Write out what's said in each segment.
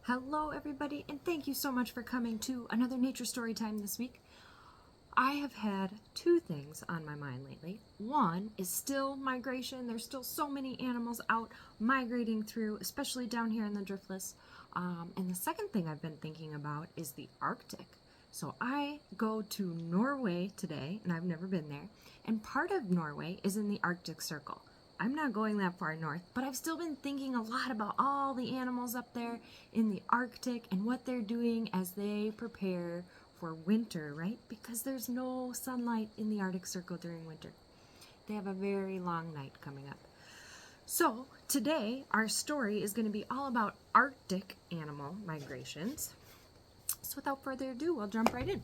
Hello everybody, and thank you so much for coming to another nature story time this week. I have had two things on my mind lately. One is still migration. There's still so many animals out migrating through, especially down here in the driftless. And the second thing I've been thinking about is the Arctic. So I go to Norway today, and I've never been there. And part of Norway is in the Arctic Circle. I'm not going that far north, but I've still been thinking a lot about all the animals up there in the Arctic and what they're doing as they prepare for winter, right? Because there's no sunlight in the Arctic Circle during winter. They have a very long night coming up. So today our story is going to be all about Arctic animal migrations. So without further ado, we'll jump right in.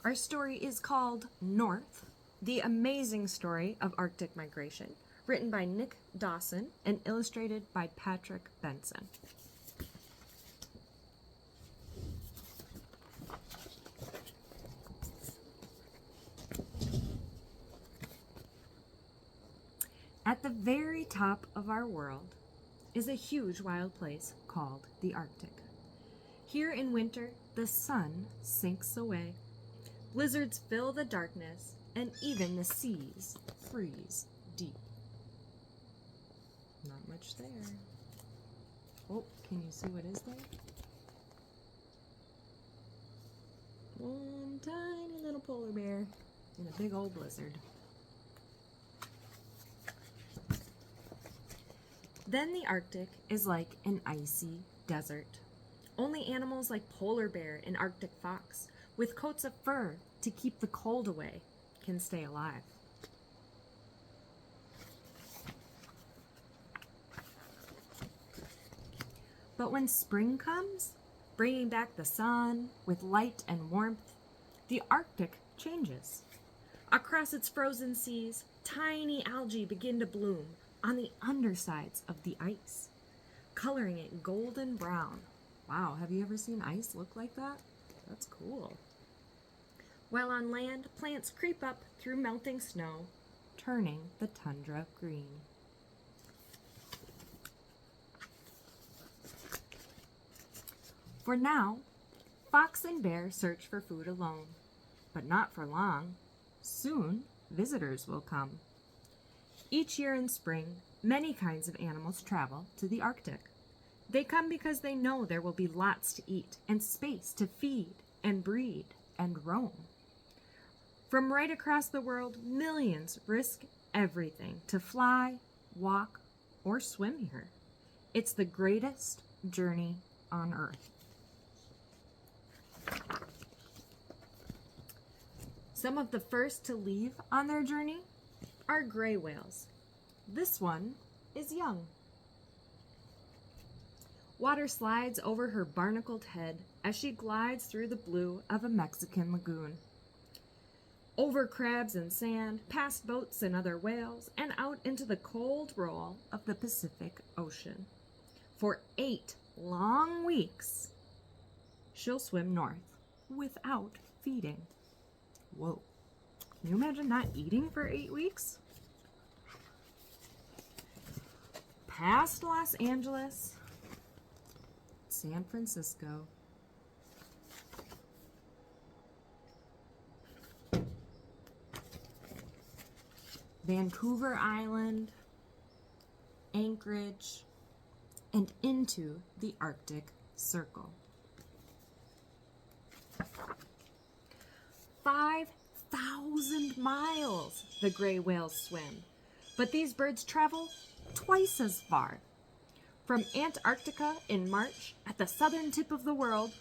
Our story is called North, the amazing story of Arctic migration, written by Nick Dowson and illustrated by Patrick Benson. At the very top of our world is a huge wild place called the Arctic. Here in winter, the sun sinks away, blizzards fill the darkness, and even the seas freeze deep. Not much there. Oh, can you see what is there? One tiny little polar bear in a big old blizzard. Then the Arctic is like an icy desert. Only animals like polar bear and Arctic fox, with coats of fur to keep the cold away, can stay alive. But when spring comes, bringing back the sun with light and warmth, the Arctic changes. Across its frozen seas, tiny algae begin to bloom on the undersides of the ice, coloring it golden brown. Wow, have you ever seen ice look like that? That's cool. While on land, plants creep up through melting snow, turning the tundra green. For now, fox and bear search for food alone, but not for long. Soon, visitors will come. Each year in spring, many kinds of animals travel to the Arctic. They come because they know there will be lots to eat and space to feed and breed and roam. From right across the world, millions risk everything to fly, walk, or swim here. It's the greatest journey on Earth. Some of the first to leave on their journey are gray whales. This one is young. Water slides over her barnacled head as she glides through the blue of a Mexican lagoon. Over crabs and sand, past boats and other whales, and out into the cold roll of the Pacific Ocean. For 8 long weeks, she'll swim north without feeding. Whoa. Can you imagine not eating for 8 weeks? Past Los Angeles, San Francisco, Vancouver Island, Anchorage, and into the Arctic Circle. 5,000 miles the gray whales swim, but these birds travel twice as far. From Antarctica in March at the southern tip of the world,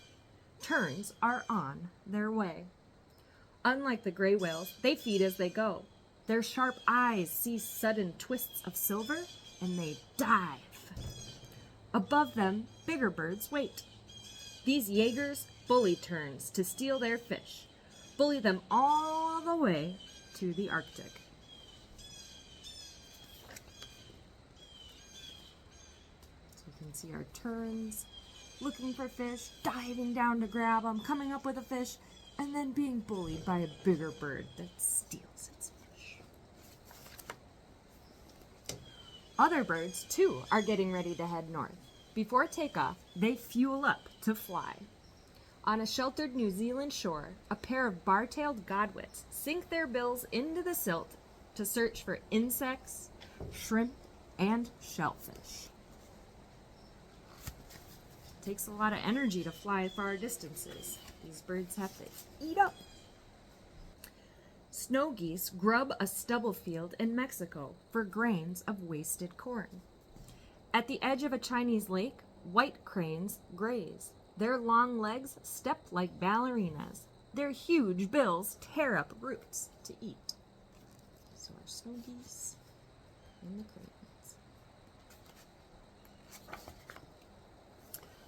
terns are on their way. Unlike the gray whales, they feed as they go. Their sharp eyes see sudden twists of silver, and they dive. Above them, bigger birds wait. These Jaegers bully terns to steal their fish, bully them all the way to the Arctic. So you can see our terns looking for fish, diving down to grab them, coming up with a fish, and then being bullied by a bigger bird that steals its fish. Other birds, too, are getting ready to head north. Before takeoff, they fuel up to fly. On a sheltered New Zealand shore, a pair of bar-tailed godwits sink their bills into the silt to search for insects, shrimp, and shellfish. It takes a lot of energy to fly far distances. These birds have to eat up. Snow geese grub a stubble field in Mexico for grains of wasted corn. At the edge of a Chinese lake, white cranes graze. Their long legs step like ballerinas. Their huge bills tear up roots to eat. So our snow geese and the cranes.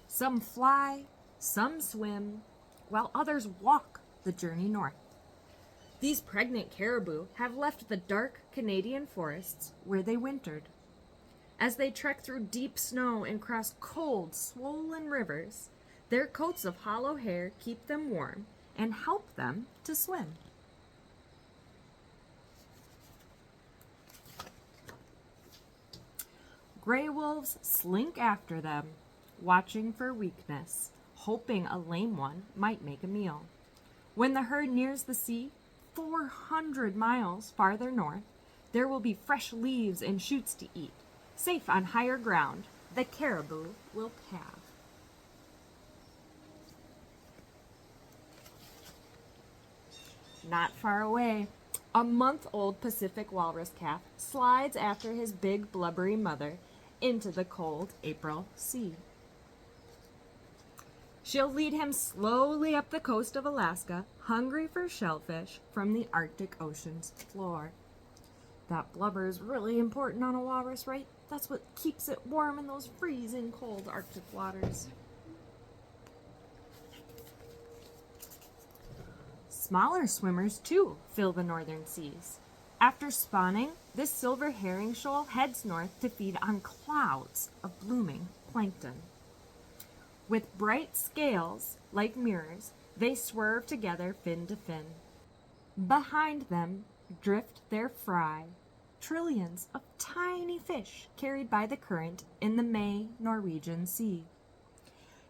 Some fly, some swim, while others walk the journey north. These pregnant caribou have left the dark Canadian forests where they wintered. As they trek through deep snow and cross cold, swollen rivers, their coats of hollow hair keep them warm and help them to swim. Gray wolves slink after them, watching for weakness, hoping a lame one might make a meal. When the herd nears the sea, 400 miles farther north, there will be fresh leaves and shoots to eat. Safe on higher ground, the caribou will calve. Not far away, a month-old Pacific walrus calf slides after his big blubbery mother into the cold April sea. She'll lead him slowly up the coast of Alaska, hungry for shellfish from the Arctic Ocean's floor. That blubber is really important on a walrus, right? That's what keeps it warm in those freezing cold Arctic waters. Smaller swimmers, too, fill the northern seas. After spawning, this silver herring shoal heads north to feed on clouds of blooming plankton. With bright scales, like mirrors, they swerve together fin to fin. Behind them drift their fry, trillions of tiny fish carried by the current in the May Norwegian Sea.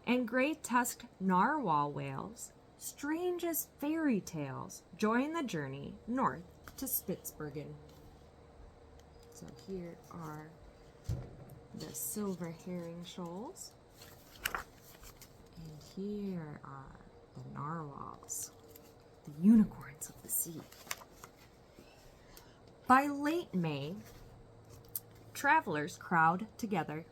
And gray-tusked narwhal whales, strange as fairy tales, join the journey north to Spitsbergen. So here are the silver herring shoals. And here are the narwhals, the unicorns of the sea. By late May, travelers crowd together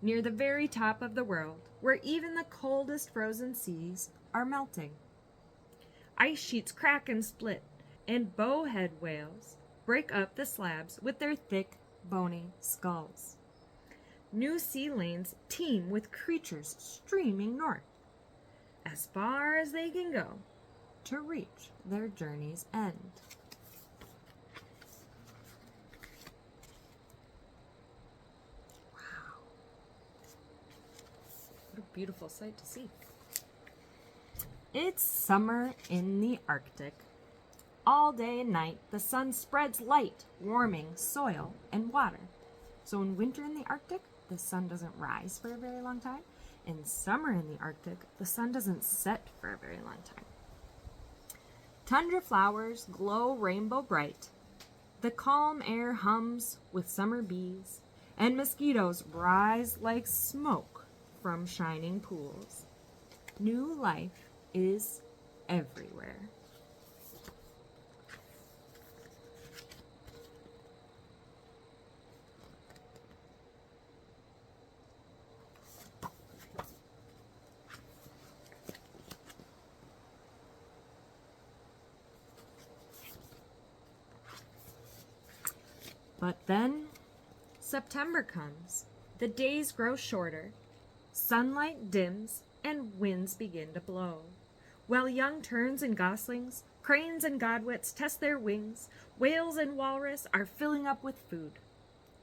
near the very top of the world, where even the coldest frozen seas are melting. Ice sheets crack and split, and bowhead whales break up the slabs with their thick, bony skulls. New sea lanes teem with creatures streaming north, as far as they can go, to reach their journey's end. Wow. What a beautiful sight to see. It's summer in the Arctic. All day and night, the sun spreads light, warming soil and water. So in winter in the Arctic, the sun doesn't rise for a very long time. In summer in the Arctic, the sun doesn't set for a very long time. Tundra flowers glow rainbow bright. The calm air hums with summer bees, and mosquitoes rise like smoke from shining pools. New life is everywhere. But then September comes. The days grow shorter. Sunlight dims and winds begin to blow. While young terns and goslings, cranes and godwits test their wings, whales and walrus are filling up with food.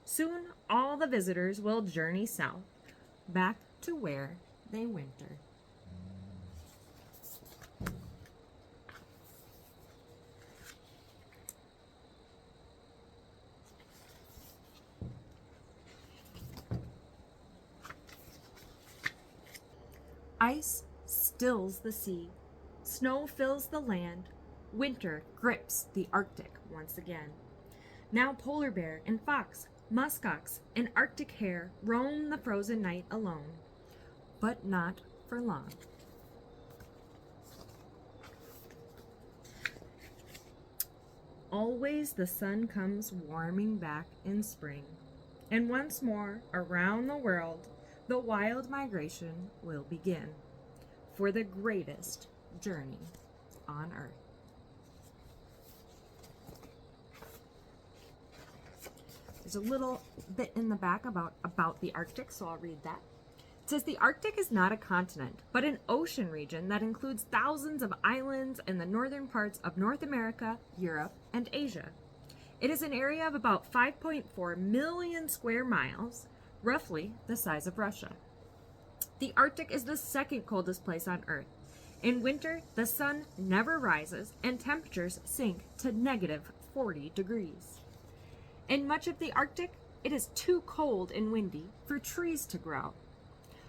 Soon all the visitors will journey south, back to where they winter. Ice stills the sea. Snow fills the land. Winter grips the Arctic once again. Now polar bear and fox, muskox, and Arctic hare roam the frozen night alone. But not for long. Always the sun comes warming back in spring, and once more around the world the wild migration will begin for the greatest journey on Earth. There's a little bit in the back about the Arctic, so I'll read that. It says the Arctic is not a continent, but an ocean region that includes thousands of islands in the northern parts of North America, Europe, and Asia. It is an area of about 5.4 million square miles, roughly the size of Russia. The Arctic is the second coldest place on Earth. In winter, the sun never rises and temperatures sink to negative 40 degrees. In much of the Arctic, it is too cold and windy for trees to grow.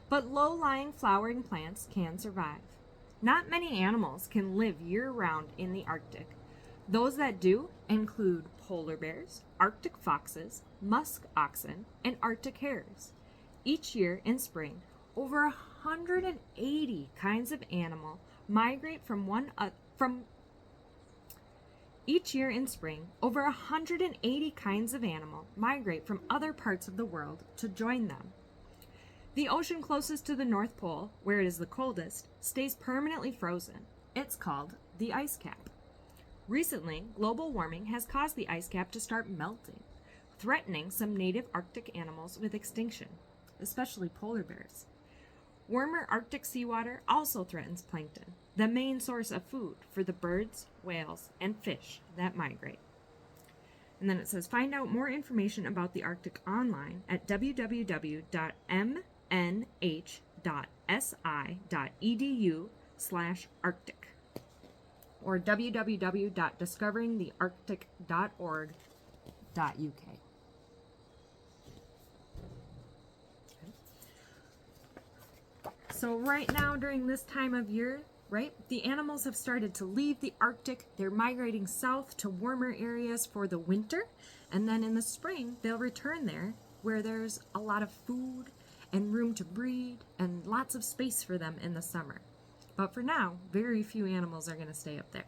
But low-lying flowering plants can survive. Not many animals can live year-round in the Arctic. Those that do include polar bears, Arctic foxes, musk oxen, and Arctic hares. Each year in spring, over 180 kinds of animal migrate Each year in spring, over 180 kinds of animal migrate from other parts of the world to join them. The ocean closest to the North Pole, where it is the coldest, stays permanently frozen. It's called the ice cap. Recently, global warming has caused the ice cap to start melting, threatening some native Arctic animals with extinction, especially polar bears. Warmer Arctic seawater also threatens plankton, the main source of food for the birds, whales, and fish that migrate. And then it says, find out more information about the Arctic online at www.mnh.si.edu/Arctic or www.discoveringthearctic.org.uk. So right now during this time of year, right, the animals have started to leave the Arctic. They're migrating south to warmer areas for the winter, and then in the spring they'll return there where there's a lot of food and room to breed and lots of space for them in the summer. But for now, very few animals are going to stay up there.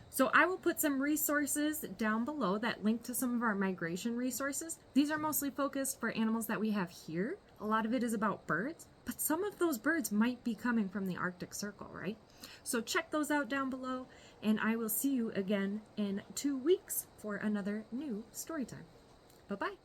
So I will put some resources down below that link to some of our migration resources. These are mostly focused for animals that we have here. A lot of it is about birds, but some of those birds might be coming from the Arctic Circle, right? So check those out down below, and I will see you again in 2 weeks for another new story time. Bye-bye.